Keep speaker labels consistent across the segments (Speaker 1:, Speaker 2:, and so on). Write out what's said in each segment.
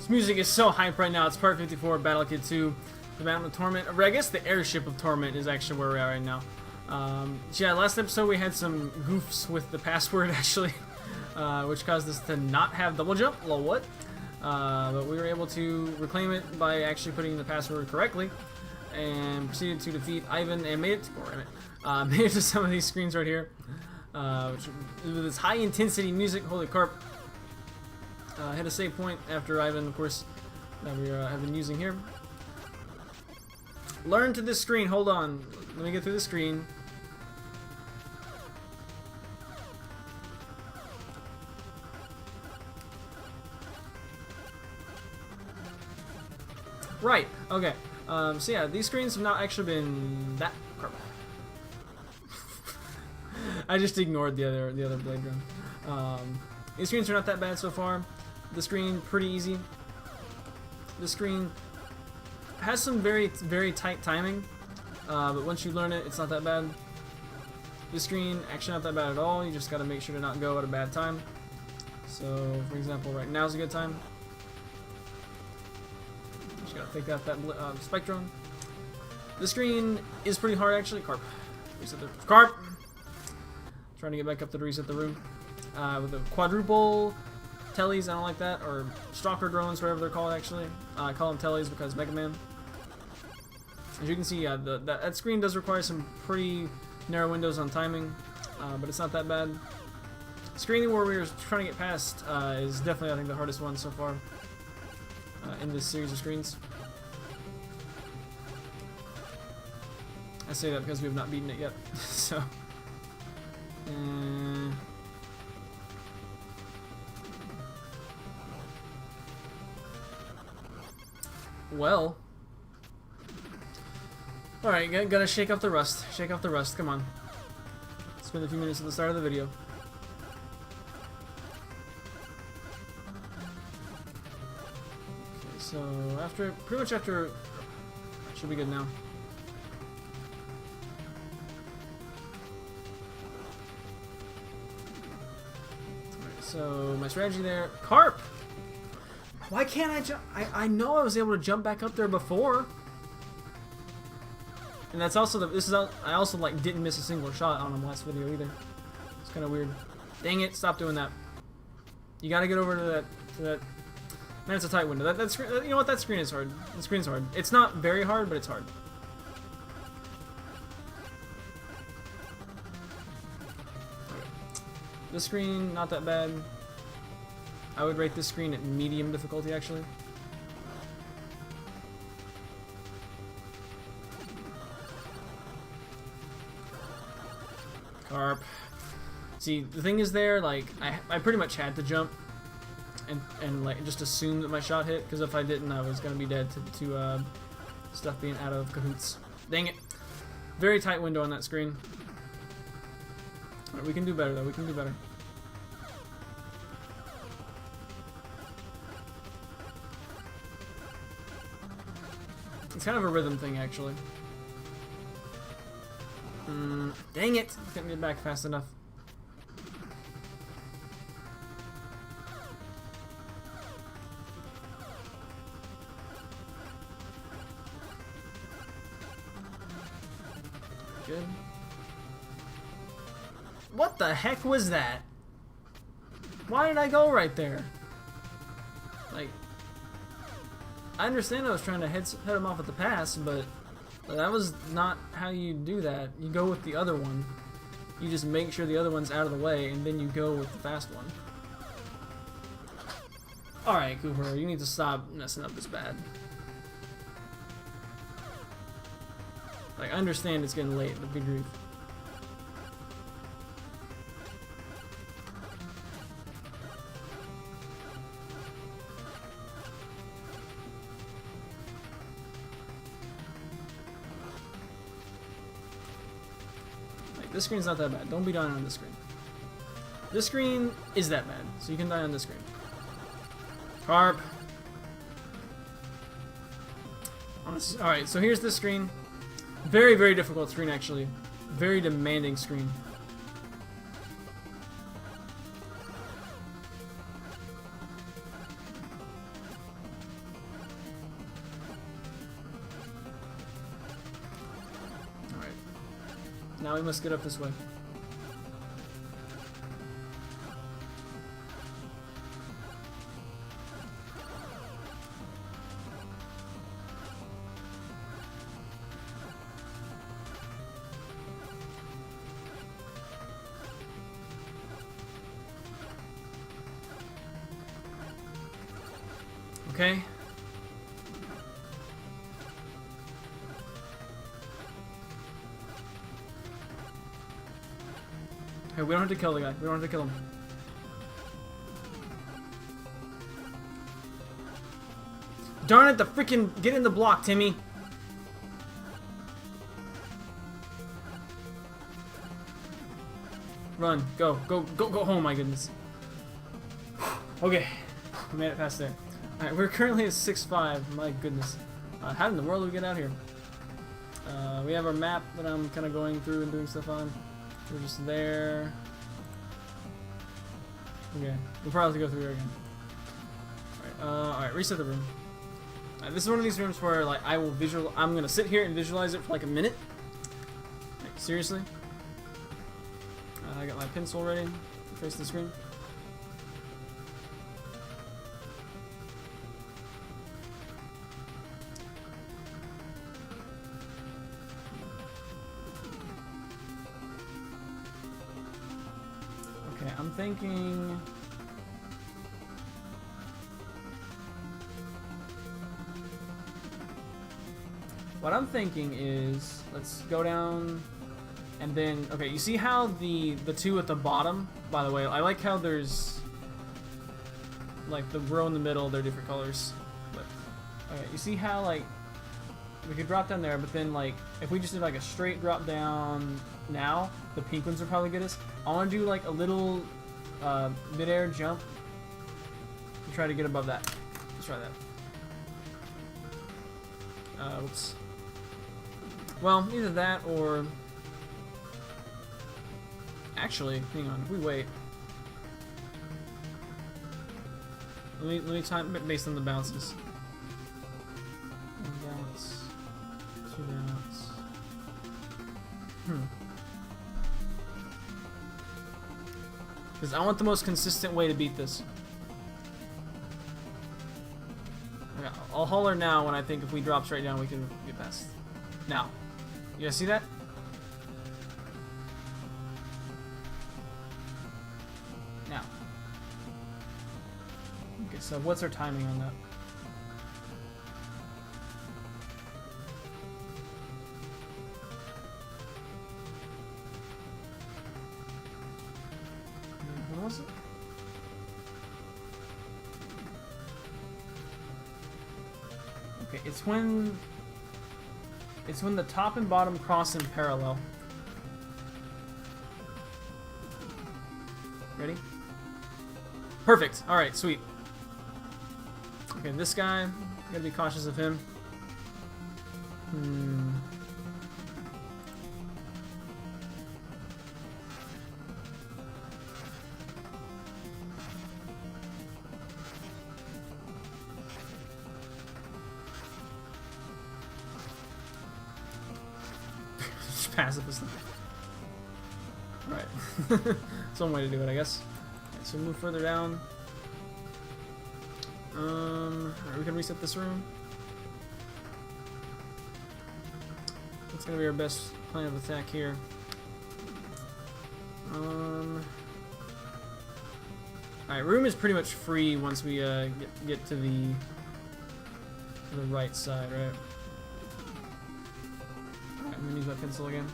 Speaker 1: This music is so hype right now. It's part 54 of Battle Kid 2. The Battle of Torment. Or I guess the Airship of Torment is actually where we're at right now. Yeah, last episode we had some goofs with the password actually, which caused us to not have double jump. Lol, what? But we were able to reclaim it by actually putting the password correctly, and proceeded to defeat Ivan and made it to some of these screens right here, which, with this high intensity music. Holy carp! Hit a save point after Ivan, of course, that we have been using here. Learn to this screen. Hold on. Let me get through the screen. Right. Okay. So yeah, these screens have not actually been that. I just ignored the other blade drum. These screens are not that bad so far. The screen pretty easy. The screen has some very tight timing, but once you learn it, it's not that bad. This screen actually not that bad at all. You just got to make sure to not go at a bad time. So, for example, right now is a good time. Just gotta take out that spectrum. The screen is pretty hard actually. Carp, reset the carp. Trying to get back up to reset the room with the quadruple tellies. I don't like that, or stalker drones, whatever they're called actually. I call them tellies because Mega Man. As you can see, that screen does require some pretty narrow windows on timing, but it's not that bad. The screen where we were trying to get past is definitely, I think, the hardest one so far in this series of screens. I say that because we have not beaten it yet. So, well. Alright, gotta shake off the rust. Shake off the rust, come on. Spend a few minutes at the start of the video. Okay, so pretty much after, should be good now. Alright, so my strategy there, carp! Why can't I jump? I know I was able to jump back up there before. And that's also I also like didn't miss a single shot on him last video either. It's kind of weird. Dang it! Stop doing that. You got to get over to that. Man, it's a tight window. That screen, you know what? That screen is hard. The screen's hard. It's not very hard, but it's hard. Okay. This screen, not that bad. I would rate this screen at medium difficulty actually. Carp. See, the thing is there, like, I pretty much had to jump and like just assume that my shot hit, because if I didn't, I was gonna be dead to stuff being out of cahoots. Dang it. Very tight window on that screen. Right, we can do better though, we can do better. It's kind of a rhythm thing actually. Dang it! Couldn't get back fast enough. Good. What the heck was that? Why did I go right there? Like, I understand I was trying to head him off at the pass, but that was not how you do that. You go with the other one. You just make sure the other one's out of the way, and then you go with the fast one. Alright, Kooper, you need to stop messing up this bad. Like, I understand it's getting late, but good grief. This screen's not that bad. Don't be dying on this screen. This screen is that bad, so you can die on this screen. Carp. Alright, so here's this screen. Very, very difficult screen, actually. Very demanding screen. Now we must get up this way. Okay. Hey, we don't have to kill the guy. We don't have to kill him. Darn it, the freaking get in the block, Timmy. Run. Go. Go. Go. Go home, my goodness. Okay. We made it past there. Alright, we're currently at 6-5. My goodness. How in the world do we get out here? We have our map that I'm kind of going through and doing stuff on. We're just there. Okay. We'll probably have to go through here again. Alright, reset the room. This is one of these rooms where, like, I'm gonna sit here and visualize it for like a minute. Like, seriously. I got my pencil ready to face the screen. Okay, I'm thinking. What I'm thinking is, let's go down, and then, okay, you see how the two at the bottom, by the way, I like how there's, like, the row in the middle, they're different colors. But, okay, you see how, like, we could drop down there, but then, like, if we just did, like, a straight drop down now, the pink ones are probably get us. I want to do, like, a little mid-air jump to try to get above that. Let's try that. Whoops. Well, either that or... Actually, hang on, if we wait... Let me time based on the bounces. One bounce. Two bounce. Because I want the most consistent way to beat this. Okay, I'll holler now when I think if we drop straight down we can get past. Now. You guys see that? Now. Okay, so what's our timing on that? What was it? Okay, it's when the top and bottom cross in parallel. Ready? Perfect. All right, sweet. Okay, this guy, gotta be cautious of him. Pacifist. Alright. That's one way to do it, I guess. Right, so move further down. Alright, we can reset this room. That's gonna be our best plan of attack here. Alright, room is pretty much free once we get to the right side, right? I'm gonna use my pencil again.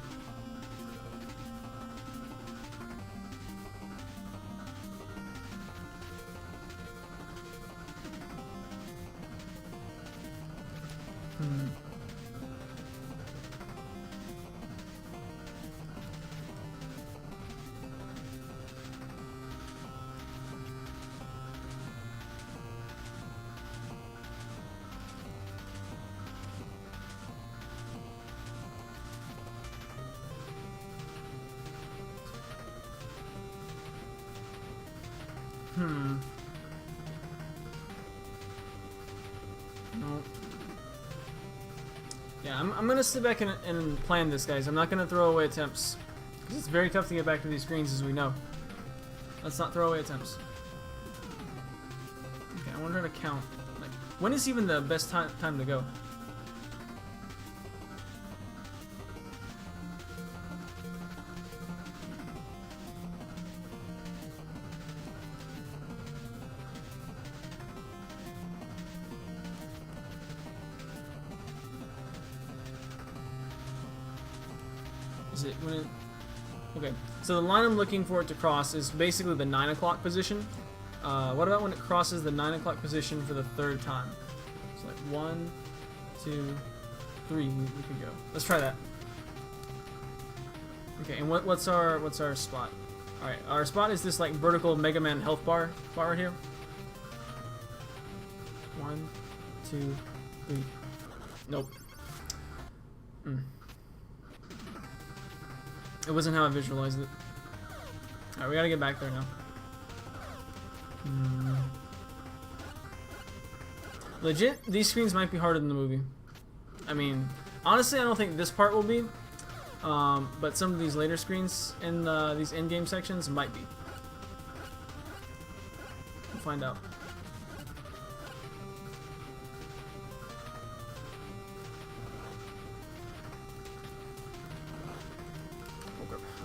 Speaker 1: No. Yeah, I'm gonna sit back and plan this, guys. I'm not gonna throw away attempts. Because it's very tough to get back to these screens, as we know. Let's not throw away attempts. Okay, I wonder how to count. Like, when is even the best time to go? Is it when it... Okay, so the line I'm looking for it to cross is basically the 9 o'clock position. What about when it crosses the 9 o'clock position for the 3rd time? So like 1, 2, 3, we can go. Let's try that. Okay, and what's our spot? All right, our spot is this like vertical Mega Man health bar right here. 1, 2, 3. Nope. It wasn't how I visualized it. Alright, we gotta get back there now. Legit, these screens might be harder than the movie. I mean, honestly, I don't think this part will be. But some of these later screens in these in-game sections might be. We'll find out.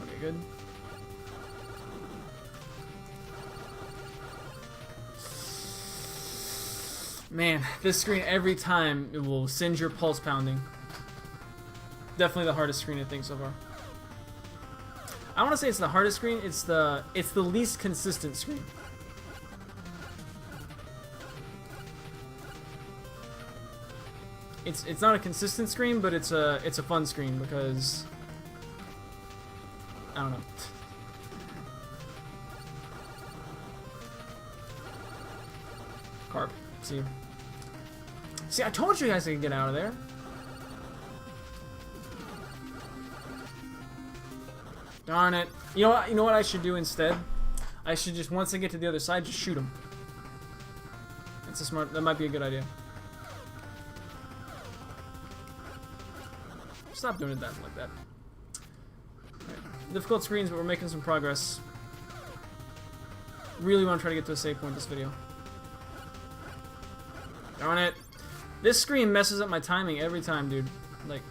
Speaker 1: Okay, good. Man, this screen every time it will send your pulse pounding. Definitely the hardest screen I think so far. I want to say it's the hardest screen. It's the least consistent screen. It's not a consistent screen, but it's a fun screen because I don't know. Carp. See, I told you guys I could get out of there. Darn it. You know what I should do instead? I should just, once I get to the other side, just shoot him. That might be a good idea. Stop doing that like that. Right. Difficult screens, but we're making some progress. Really want to try to get to a save point this video. Darn it. This screen messes up my timing every time, dude. Like,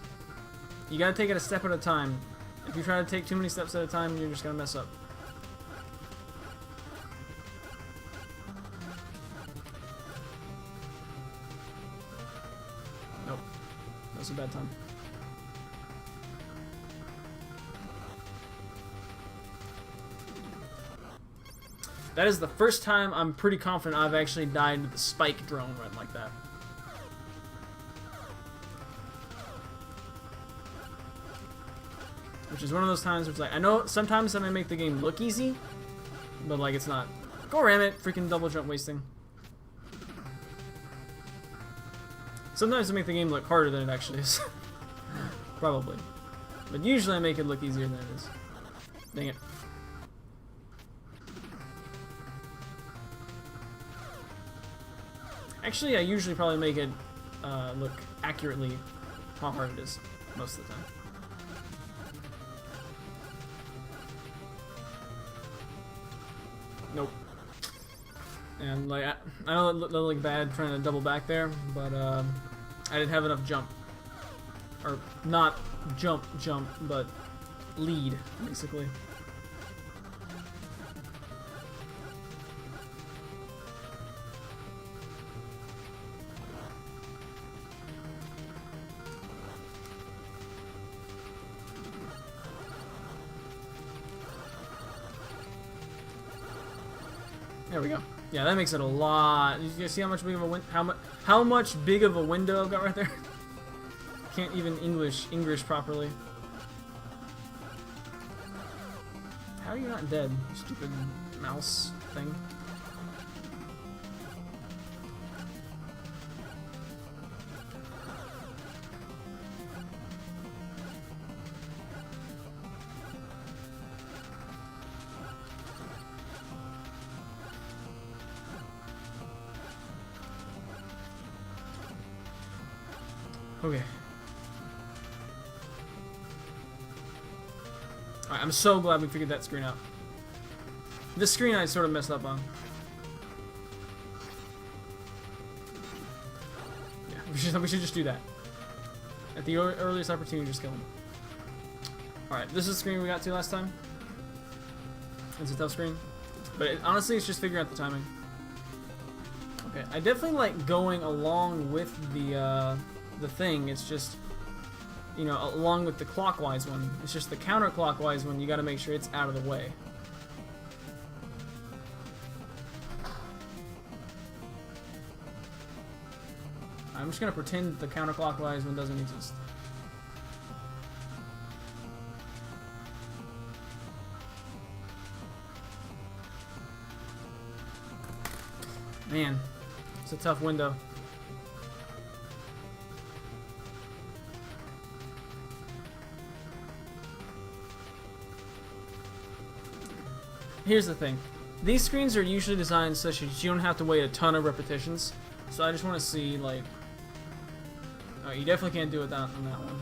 Speaker 1: you gotta take it a step at a time. If you try to take too many steps at a time, you're just gonna mess up. Nope. That was a bad time. That is the first time I'm pretty confident I've actually died with the spike drone run like that. Which is one of those times where it's like, I know sometimes I may make the game look easy, but like it's not. Go ram it, freaking double jump wasting. Sometimes I make the game look harder than it actually is. Probably. But usually I make it look easier than it is. Dang it. Actually, I usually probably make it look accurately how hard it is most of the time. Nope. And like I know it looked like bad trying to double back there, but I didn't have enough jump, or not jump, but lead basically. There we go. Yeah, that makes it a lot. You see how much big of a how much big of a window I've got right there? Can't even English properly. How are you not dead, you stupid mouse thing? Okay. Alright, I'm so glad we figured that screen out. This screen I sort of messed up on. Yeah, we should just do that. At the earliest opportunity, just kill him. Alright, this is the screen we got to last time. It's a tough screen. But honestly, it's just figuring out the timing. Okay, I definitely like going along with the thing. It's just, you know, along with the clockwise one. It's just the counterclockwise one, you gotta make sure it's out of the way. I'm just gonna pretend the counterclockwise one doesn't exist. Man, it's a tough window. Here's the thing. These screens are usually designed such that you don't have to wait a ton of repetitions. So I just want to see, like... Oh, you definitely can't do it on that one.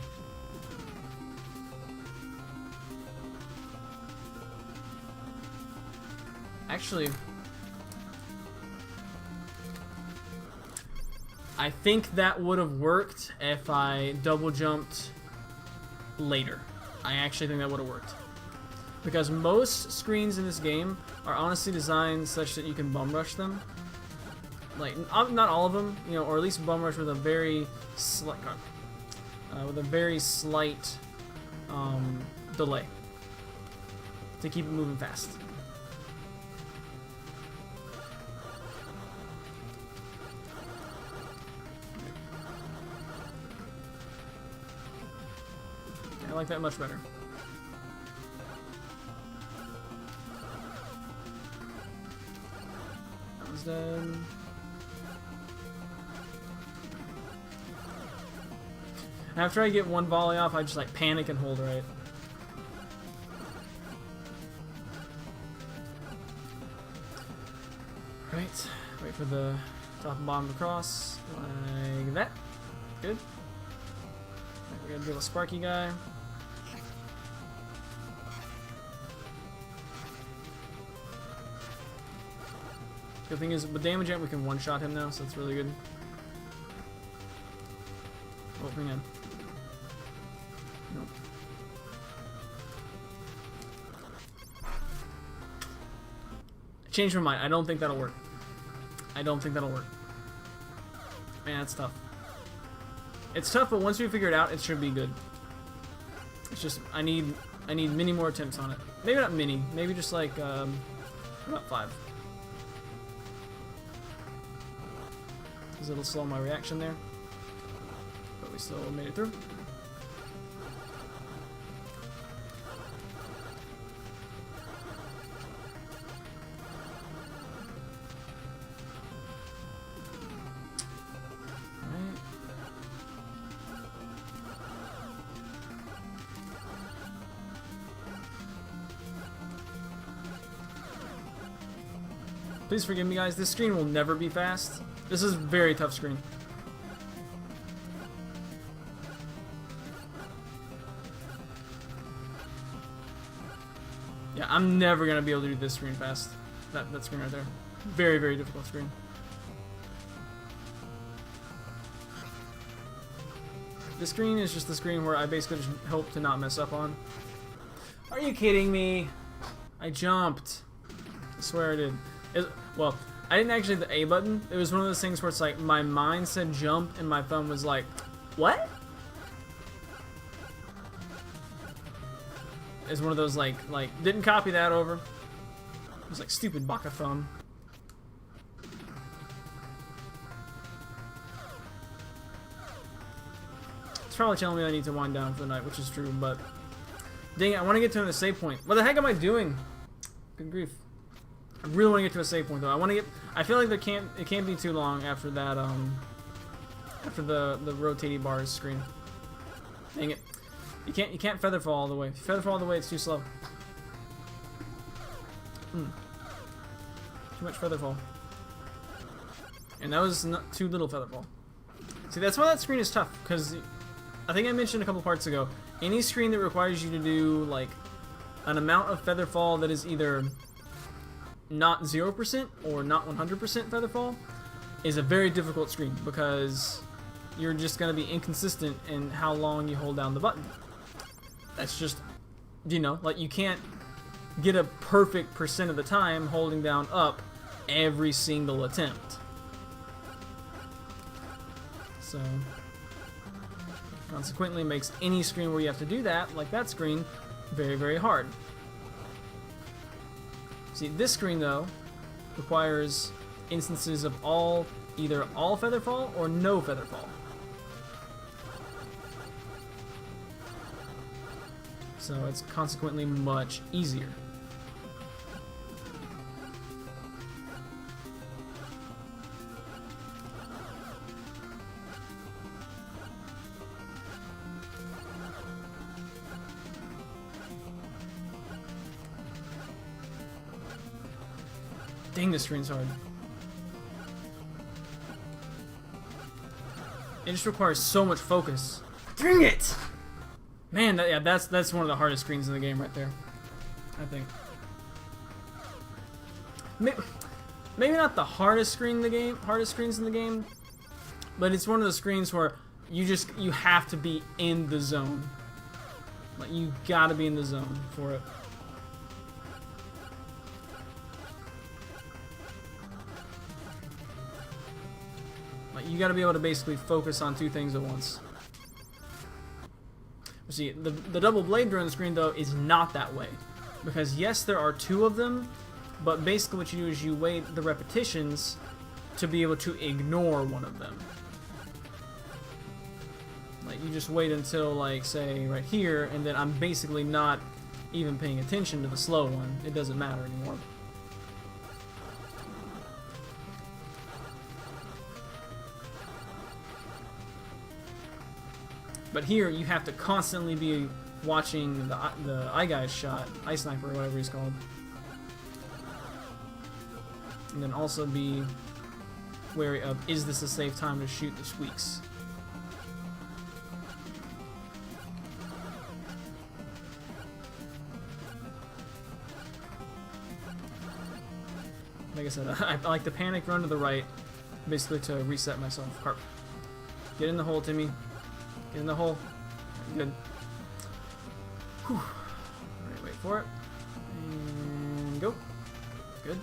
Speaker 1: Actually... I think that would have worked if I double jumped later. I actually think that would have worked. Because most screens in this game are honestly designed such that you can bum rush them. Like, not all of them, you know, or at least bum rush with a very slight, delay to keep it moving fast. I like that much better. That was done. After I get one volley off, I just like panic and hold right. Right. Wait for the top and bottom to cross. Like that. Good. We're gonna do a Sparky guy. Good thing is, with damage amp, we can one-shot him now, so that's really good. Oh, hang on. Nope. I changed my mind. I don't think that'll work. I don't think that'll work. Man, that's tough. It's tough, but once we figure it out, it should be good. It's just, I need many more attempts on it. Maybe not many. Maybe just like, about 5. Because it'll slow my reaction there. But we still made it through. Alright. Please forgive me, guys. This screen will never be fast. This is a very tough screen. Yeah, I'm never gonna be able to do this screen fast. That screen right there. Very, very difficult screen. This screen is just the screen where I basically just hope to not mess up on. Are you kidding me? I jumped. I swear I did. Well, I didn't actually hit the A button. It was one of those things where it's like my mind said jump and my thumb was like, what? It's one of those like didn't copy that over. It was like stupid baka thumb. It's probably telling me I need to wind down for the night, which is true, but dang it, I want to get to the save point. What the heck am I doing? Good grief. I really want to get to a save point though. I feel like it can't be too long after that after the rotating bars screen. Dang it. You can't feather fall all the way. If you feather fall all the way, it's too slow. Too much feather fall. And that was not too little feather fall. See, that's why that screen is tough, because I think I mentioned a couple parts ago, any screen that requires you to do like an amount of feather fall that is either not 0% or not 100% feather fall is a very difficult screen, because you're just going to be inconsistent in how long you hold down the button. That's just, you know, like you can't get a perfect percent of the time holding down up every single attempt. So consequently makes any screen where you have to do that, like that screen, very, very hard. See, this screen though requires instances of either all feather fall or no feather fall. So it's consequently much easier. Dang, this screen's hard. It just requires so much focus. Dang it! Man, that's one of the hardest screens in the game right there, I think. Maybe not the hardest screens in the game, but it's one of the screens where you have to be in the zone. Like, you gotta be in the zone for it. Like, you gotta be able to basically focus on two things at once. See, the double blade drone screen though is not that way, because yes, there are two of them, but basically what you do is you wait the repetitions to be able to ignore one of them. Like, you just wait until, like, say right here, and then I'm basically not even paying attention to the slow one. It doesn't matter anymore. But here, you have to constantly be watching the eye guy's shot, eye sniper, or whatever he's called. And then also be wary of, is this a safe time to shoot the squeaks? Like I said, I like to panic run to the right, basically to reset myself. Carp. Get in the hole, Timmy. Get in the hole. Good. Whew. Alright, wait for it. And go. Good.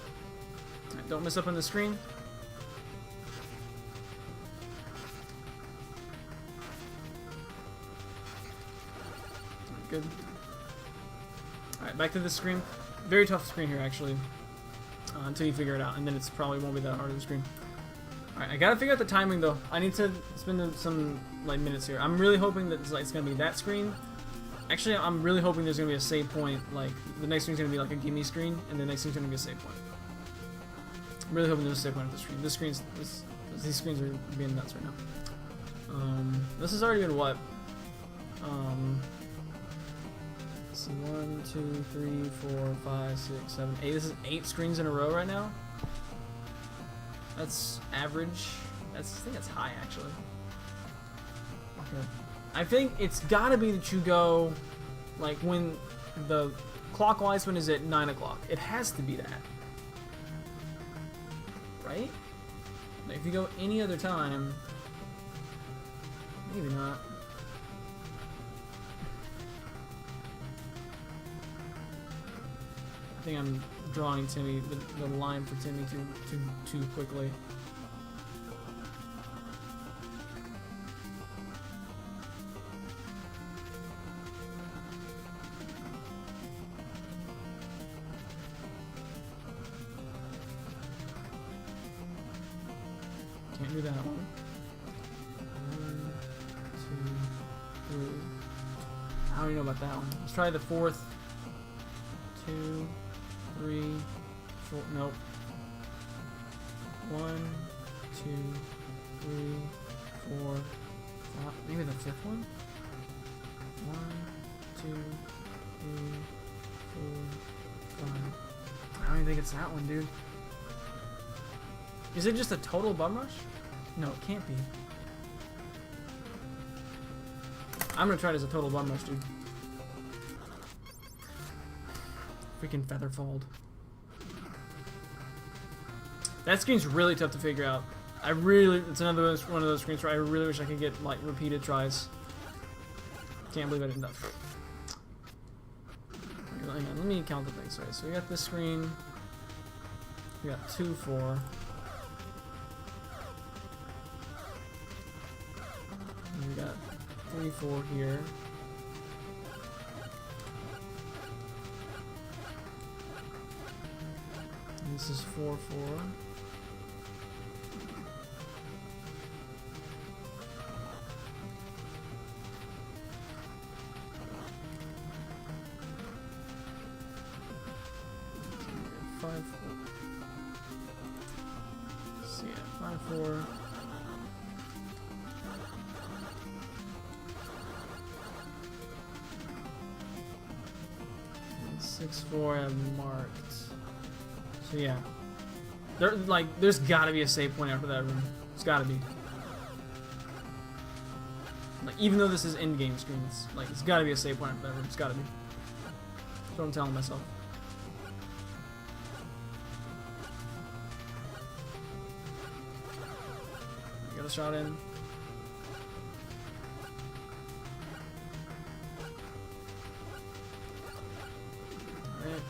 Speaker 1: Right, don't miss up on the screen. Good. Alright, back to this screen. Very tough screen here, actually. Until you figure it out, and then it's probably won't be that hard of a screen. Alright, I gotta figure out the timing though. I need to spend some like minutes here. I'm really hoping that it's gonna be that screen. Actually, I'm really hoping there's gonna be a save point. Like, the next screen's gonna be like a gimme screen, and the next screen's gonna be a save point. I'm really hoping there's a save point at this screen. These screens are being nuts right now. This has already been what? Let's see, 1, 2, 3, 4, 5, 6, 7, 8. This is 8 screens in a row right now. That's average. I think that's high, actually. Okay. I think it's gotta be that you go, like, when the clockwise one is at 9 o'clock. It has to be that. Right? Like, if you go any other time, maybe not. I think I'm drawing Timmy, the line for Timmy too quickly. Can't do that one. 1, 2, 3. I don't even know about that one. Let's try the fourth. 2, 3, 4. Nope. 1, 2, 3, 4, 5. Maybe the fifth one. 1, 2, 3, 4, 5. I don't even think it's that one, dude. Is it just a total bum rush? No, it can't be. I'm gonna try it as a total bum rush, dude. Freaking Featherfold. That screen's really tough to figure out. It's another one of those screens where I really wish I could get like repeated tries. Can't believe I didn't. Hang on, let me count the things. Right, so we got this screen. We got 2, 4. And we got 3, 4 here. And this is 4, 4. So yeah, 5, 4. And 6, 4 I have marked. So yeah. There's gotta be a save point after that room. It's gotta be. Like, even though this is in-game screens, like, it's gotta be a save point after that room. It's gotta be. That's what I'm telling myself. Get a shot in. Alright.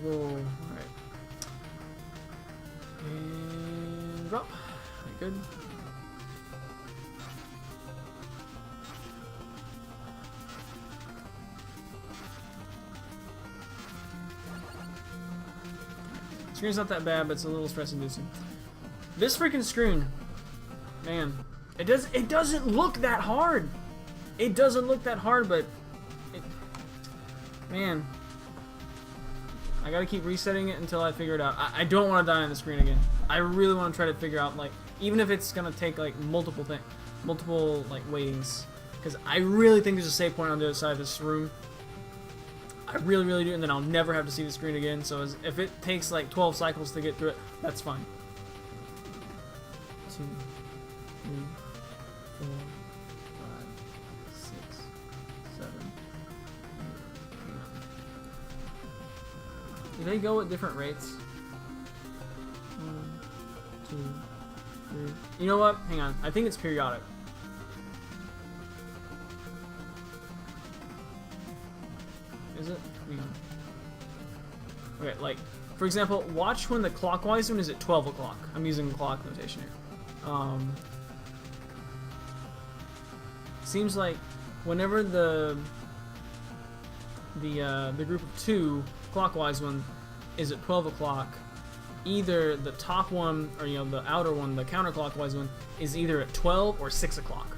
Speaker 1: Alright. And drop. Alright, good. Screen's not that bad, but it's a little stress-inducing. This freaking screen, man, it doesn't look that hard. It doesn't look that hard, but man, I gotta keep resetting it until I figure it out. I don't want to die on the screen again. I really want to try to figure out, like, even if it's gonna take like multiple like waitings, because I really think there's a save point on the other side of this room. I really, really do, and then I'll never have to see the screen again. So if it takes like 12 cycles to get through it, that's fine. 2, 3, 4, 5, 6, 7, 8, 9. Do they go at different rates? 1, 2, 3. You know what? Hang on. I think it's periodic. Is it? Okay, like, for example, watch when the clockwise one is at 12 o'clock. I'm using clock notation here. Seems like whenever the group of 2 clockwise one is at 12 o'clock, either the top one or the outer one, the counterclockwise one, is either at 12 or 6 o'clock.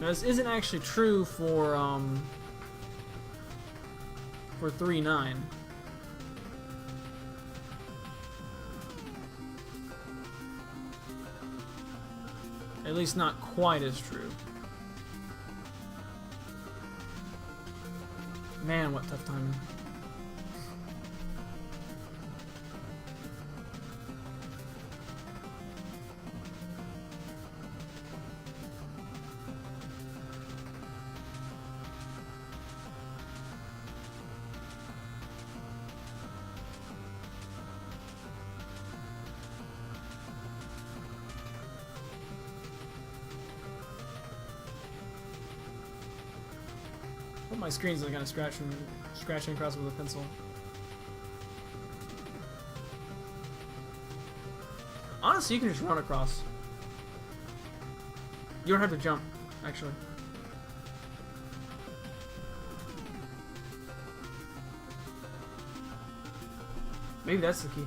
Speaker 1: Now, this isn't actually true for 3-9. At least not quite as true. Man, what tough timing. My screen's like kind of scratching across with a pencil. Honestly, you can just run across. You don't have to jump, actually. Maybe that's the key.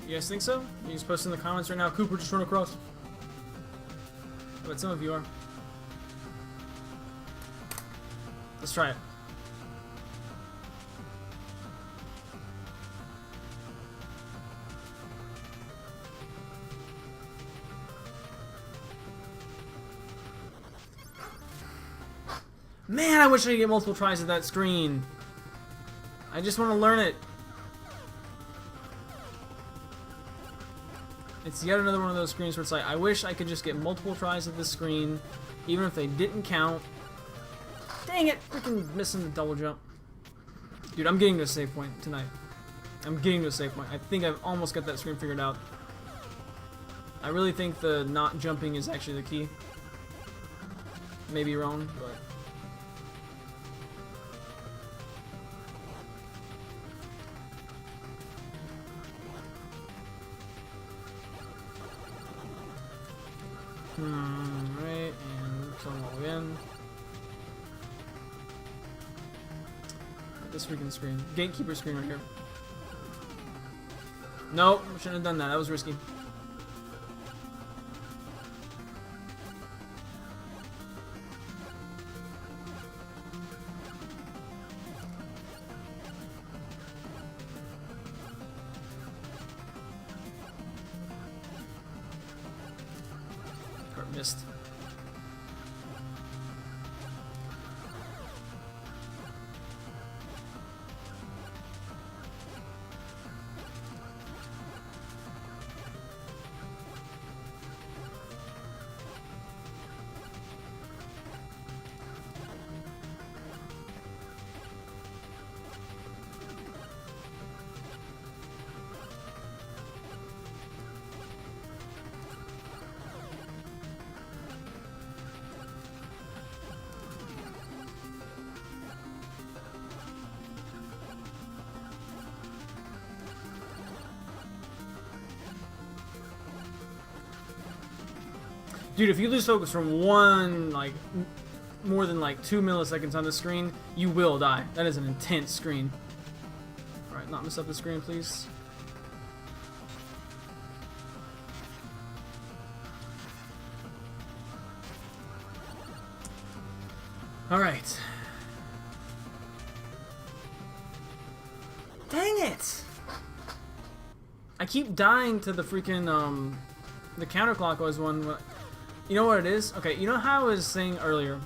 Speaker 1: You guys think so? You just post in the comments right now, Kooper, just run across. But some of you are. Let's try it. Man, I wish I could get multiple tries at that screen. I just want to learn it. It's yet another one of those screens where it's like, I wish I could just get multiple tries at this screen, even if they didn't count. Dang it! Freaking missing the double jump. Dude, I'm getting to a save point tonight. I'm getting to a save point. I think I've almost got that screen figured out. I really think the not jumping is actually the key. Maybe wrong, but... right, and kill them all again. This freaking screen. Gatekeeper screen right here. Nope, shouldn't have done that. That was risky. Missed. Dude, if you lose focus from one, like, more than like 2 milliseconds on the screen, you will die. That is an intense screen. Alright, not mess up the screen, please. Alright. Dang it! I keep dying to the freaking, the counterclockwise one. You know what it is? Okay, you know how I was saying earlier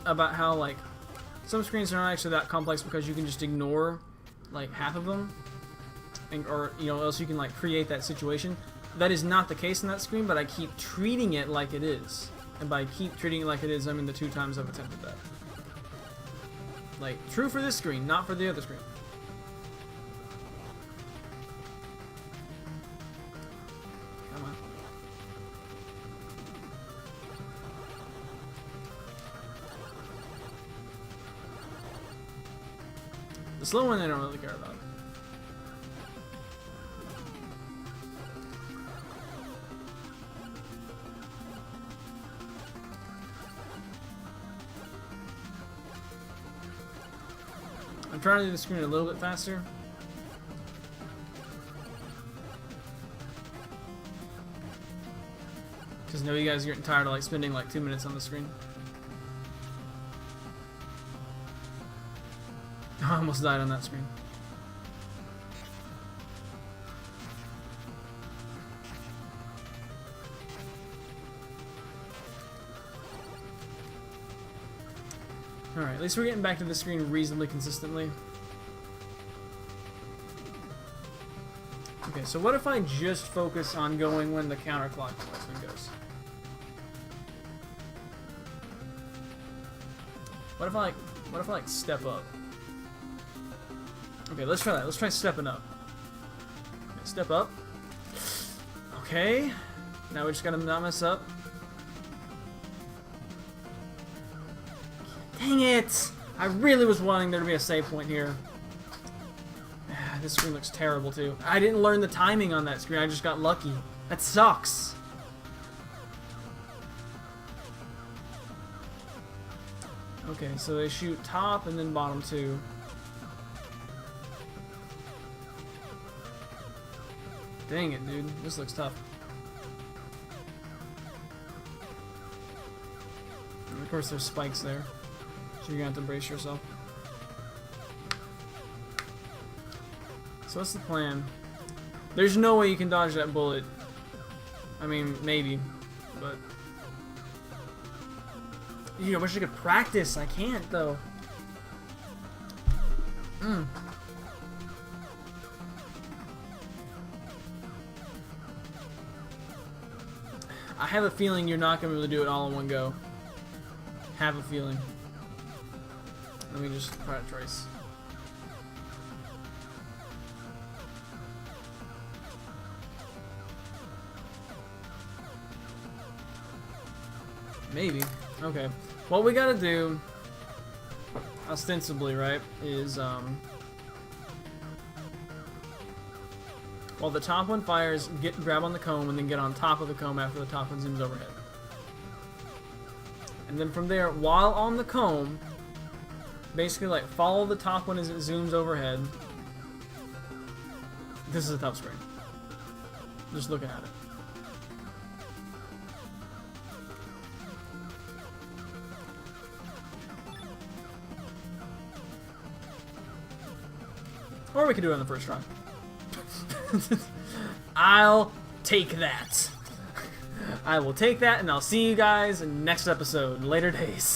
Speaker 1: about how, like, some screens are not actually that complex because you can just ignore, like, half of them? And, or, you know, else you can, like, create that situation. That is not the case in that screen, but I keep treating it like it is. And by keep treating it like it is, I mean the 2 times I've attempted that. Like, true for this screen, not for the other screen. The slow one I don't really care about. I'm trying to do the screen a little bit faster. Because I know you guys are getting tired of like spending like 2 minutes on the screen. I almost died on that screen. Alright, at least we're getting back to the screen reasonably consistently. Okay, so what if I just focus on going when the counterclockwise one goes? What if I like step up? Okay, let's try that. Let's try stepping up. Okay, step up. Okay. Now we just gotta not mess up. Dang it! I really was wanting there to be a save point here. This screen looks terrible too. I didn't learn the timing on that screen. I just got lucky. That sucks. Okay, so they shoot top and then bottom 2. Dang it, dude. This looks tough. And of course, there's spikes there. So you're gonna have to brace yourself. So what's the plan? There's no way you can dodge that bullet. I mean, maybe. But I wish I could practice. I can't, though. I have a feeling you're not going to be able to do it all in one go. Have a feeling. Let me just try to trace. Maybe. Okay. What we gotta do, ostensibly, right, is, while the top one fires, grab on the comb, and then get on top of the comb after the top one zooms overhead. And then from there, while on the comb, basically, like, follow the top one as it zooms overhead. This is a tough screen. Just looking at it. Or we could do it on the first try. I'll take that. I will take that, and I'll see you guys in the next episode. Later days.